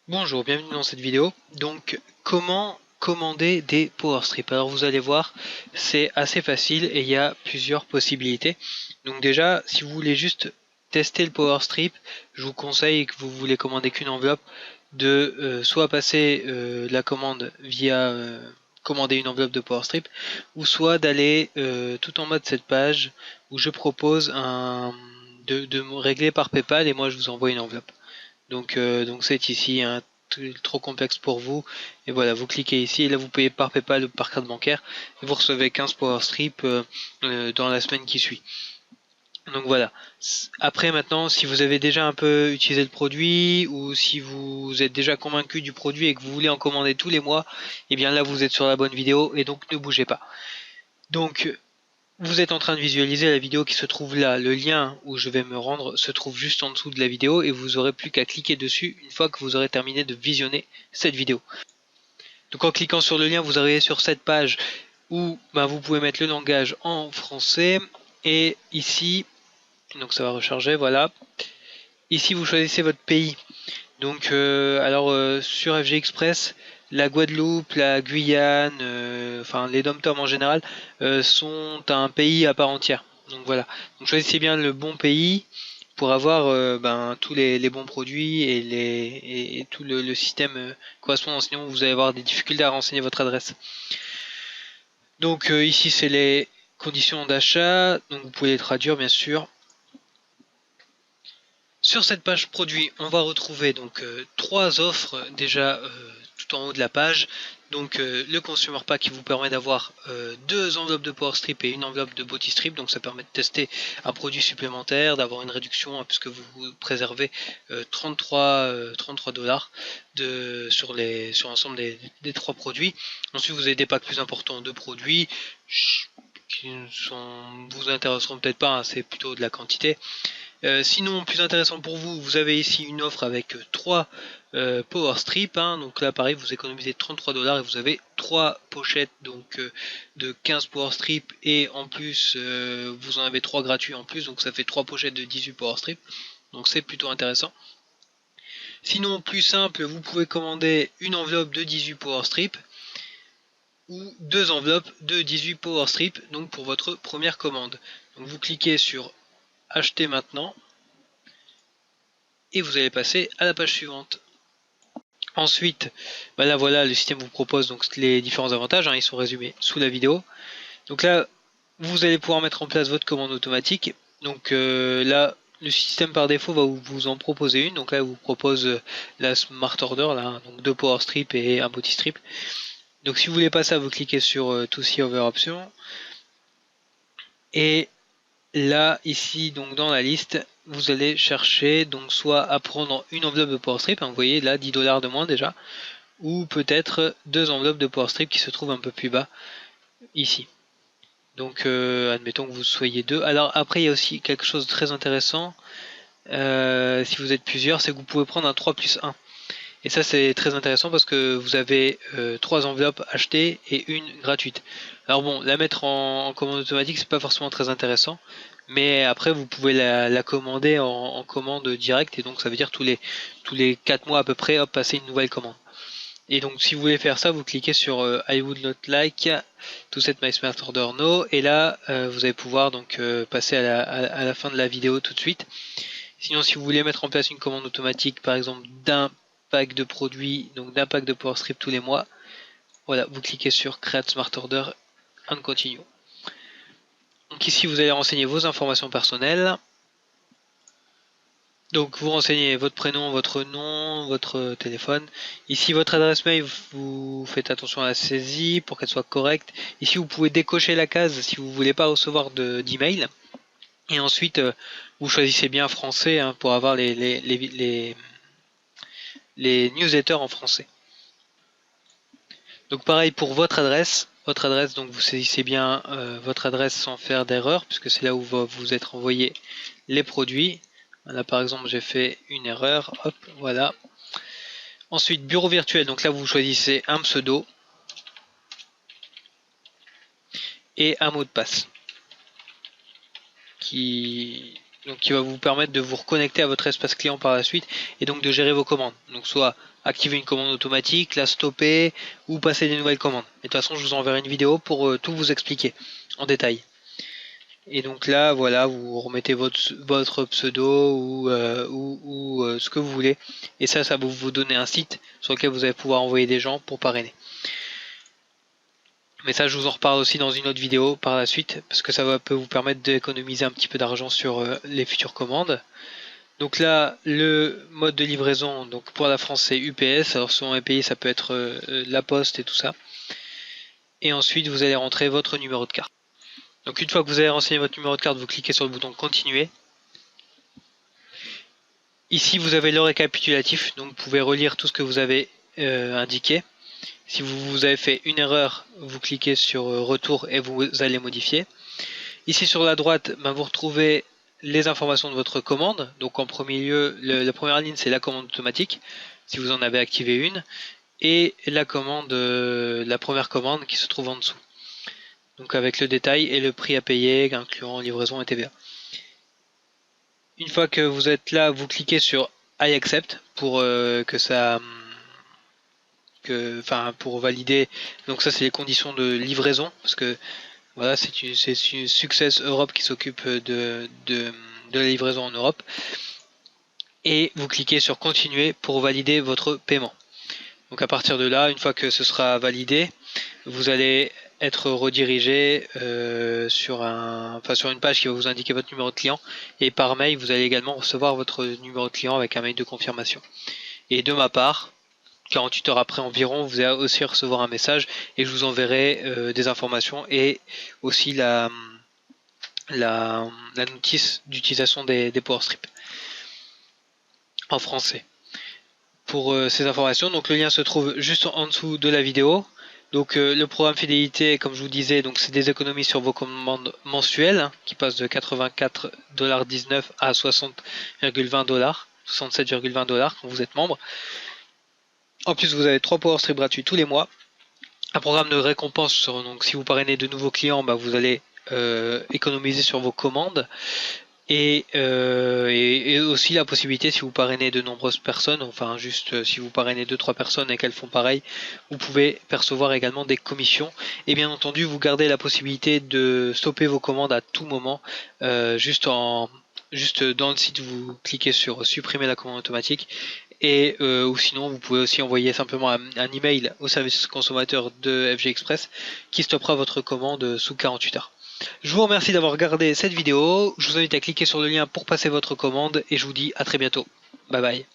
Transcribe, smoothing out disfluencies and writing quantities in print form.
Bonjour, bienvenue dans cette vidéo. Donc, comment commander des PowerStrip? Alors vous allez voir, c'est assez facile et il y a plusieurs possibilités. Donc déjà, si vous voulez juste tester le PowerStrip, je vous conseille que vous voulez commander qu'une enveloppe de soit passer la commande via commander une enveloppe de PowerStrip, ou soit d'aller tout en bas de cette page où je propose de me régler par PayPal et moi je vous envoie une enveloppe. Donc c'est ici un trop complexe pour vous. Et voilà, vous cliquez ici et là vous payez par PayPal ou par carte bancaire et vous recevez 15 Power Strip dans la semaine qui suit. Donc voilà. Après maintenant, si vous avez déjà un peu utilisé le produit ou si vous êtes déjà convaincu du produit et que vous voulez en commander tous les mois, et bien là vous êtes sur la bonne vidéo et donc ne bougez pas. Donc vous êtes en train de visualiser la vidéo qui se trouve là. Le lien où je vais me rendre se trouve juste en dessous de la vidéo et vous aurez plus qu'à cliquer dessus une fois que vous aurez terminé de visionner cette vidéo. Donc en cliquant sur le lien, vous arrivez sur cette page où vous pouvez mettre le langage en français et ici, donc ça va recharger, voilà. Ici vous choisissez votre pays. Donc sur FG Express, la Guadeloupe, la Guyane, enfin les dom-tom en général, sont un pays à part entière. Donc voilà. Donc choisissez bien le bon pays pour avoir tous les bons produits et tout le système correspondant. Sinon vous allez avoir des difficultés à renseigner votre adresse. Donc ici c'est les conditions d'achat. Donc vous pouvez les traduire bien sûr. Sur cette page produit, on va retrouver donc trois offres déjà tout en haut de la page. Donc le Consumer Pack qui vous permet d'avoir deux enveloppes de Power Strip et une enveloppe de Body Strip. Donc ça permet de tester un produit supplémentaire, d'avoir une réduction puisque vous préservez 33 dollars sur l'ensemble des trois produits. Ensuite vous avez des packs plus importants de produits qui vous intéresseront peut-être pas, c'est plutôt de la quantité. Sinon, plus intéressant pour vous, vous avez ici une offre avec 3 Power Strip. Donc là, pareil, vous économisez 33 dollars et vous avez 3 pochettes donc de 15 Power Strip et en plus, vous en avez 3 gratuits en plus. Donc ça fait 3 pochettes de 18 Power Strip. Donc c'est plutôt intéressant. Sinon, plus simple, vous pouvez commander une enveloppe de 18 Power Strip ou deux enveloppes de 18 Power Strip donc pour votre première commande. Donc vous cliquez sur acheter maintenant et vous allez passer à la page suivante. Ensuite, là voilà, le système vous propose donc les différents avantages, ils sont résumés sous la vidéo. Donc là, vous allez pouvoir mettre en place votre commande automatique. Donc là, le système par défaut va vous en proposer une. Donc là, il vous propose la Smart Order, là, donc deux Power Strip et un Body Strip. Donc si vous voulez pas ça, vous cliquez sur To See Over Option. Et là, ici, donc dans la liste, vous allez chercher donc soit à prendre une enveloppe de Power Strip, vous voyez là 10 dollars de moins déjà, ou peut-être deux enveloppes de Power Strip qui se trouvent un peu plus bas ici. Donc admettons que vous soyez deux. Alors après il y a aussi quelque chose de très intéressant, si vous êtes plusieurs, c'est que vous pouvez prendre un 3+1. Et ça c'est très intéressant parce que vous avez 3 enveloppes achetées et une gratuite. Alors bon, la mettre en commande automatique c'est pas forcément très intéressant, mais après vous pouvez la commander en commande directe et donc ça veut dire tous les 4 mois à peu près, hop, passer une nouvelle commande. Et donc si vous voulez faire ça, vous cliquez sur I would not like to set my smart order no, et là vous allez pouvoir donc passer à la fin de la vidéo tout de suite. Sinon si vous voulez mettre en place une commande automatique par exemple d'un pack de produits, donc d'un pack de Power Strip tous les mois, voilà, vous cliquez sur Create Smart Order and Continue. Donc ici vous allez renseigner vos informations personnelles. Donc vous renseignez votre prénom, votre nom, votre téléphone. Ici votre adresse mail, vous faites attention à la saisie pour qu'elle soit correcte. Ici vous pouvez décocher la case si vous ne voulez pas recevoir d'email. Et ensuite vous choisissez bien français pour avoir les newsletters en français. Donc pareil pour votre adresse. Votre adresse, donc vous saisissez bien votre adresse sans faire d'erreur, puisque c'est là où va vous être envoyé les produits. Là par exemple j'ai fait une erreur, hop, voilà. Ensuite bureau virtuel, donc là vous choisissez un pseudo et un mot de passe qui donc qui va vous permettre de vous reconnecter à votre espace client par la suite et donc de gérer vos commandes. Donc soit activer une commande automatique, la stopper ou passer des nouvelles commandes. Et de toute façon, je vous enverrai une vidéo pour tout vous expliquer en détail. Et donc là, voilà, vous remettez votre pseudo ou ce que vous voulez. Et ça va vous donner un site sur lequel vous allez pouvoir envoyer des gens pour parrainer. Mais ça, je vous en reparle aussi dans une autre vidéo par la suite, parce que ça peut vous permettre d'économiser un petit peu d'argent sur les futures commandes. Donc là, le mode de livraison, donc pour la France, c'est UPS. Alors selon les pays, ça peut être la Poste et tout ça. Et ensuite, vous allez rentrer votre numéro de carte. Donc une fois que vous avez renseigné votre numéro de carte, vous cliquez sur le bouton continuer. Ici vous avez le récapitulatif, donc vous pouvez relire tout ce que vous avez indiqué. Si vous avez fait une erreur, vous cliquez sur retour et vous allez modifier. Ici sur la droite, vous retrouvez les informations de votre commande. Donc en premier lieu, la première ligne c'est la commande automatique, si vous en avez activé une, et la commande, la première commande qui se trouve en dessous. Donc avec le détail et le prix à payer, incluant livraison et TVA. Une fois que vous êtes là, vous cliquez sur I accept pour pour valider. Donc ça c'est les conditions de livraison, parce que voilà, c'est une Success Europe qui s'occupe de la livraison en Europe. Et vous cliquez sur continuer pour valider votre paiement. Donc à partir de là, une fois que ce sera validé, vous allez être redirigé sur une page qui va vous indiquer votre numéro de client, et par mail vous allez également recevoir votre numéro de client avec un mail de confirmation. Et de ma part, 48 heures après environ, vous allez aussi recevoir un message et je vous enverrai des informations et aussi la notice d'utilisation des PowerStrip en français. Pour ces informations, donc le lien se trouve juste en dessous de la vidéo. Donc le programme fidélité, comme je vous disais, donc c'est des économies sur vos commandes mensuelles qui passent de 84,19$ à 60,20$, 67,20$ quand vous êtes membre. En plus, vous avez 3 PowerStrip gratuits tous les mois. Un programme de récompense, donc si vous parrainez de nouveaux clients, vous allez économiser sur vos commandes. Et aussi la possibilité, si vous parrainez de nombreuses personnes, enfin juste si vous parrainez 2-3 personnes et qu'elles font pareil, vous pouvez percevoir également des commissions. Et bien entendu, vous gardez la possibilité de stopper vos commandes à tout moment, juste dans le site, vous cliquez sur supprimer la commande automatique. Et ou sinon vous pouvez aussi envoyer simplement un email au service consommateur de FG Express qui stoppera votre commande sous 48 heures. Je vous remercie d'avoir regardé cette vidéo, je vous invite à cliquer sur le lien pour passer votre commande et je vous dis à très bientôt. Bye bye.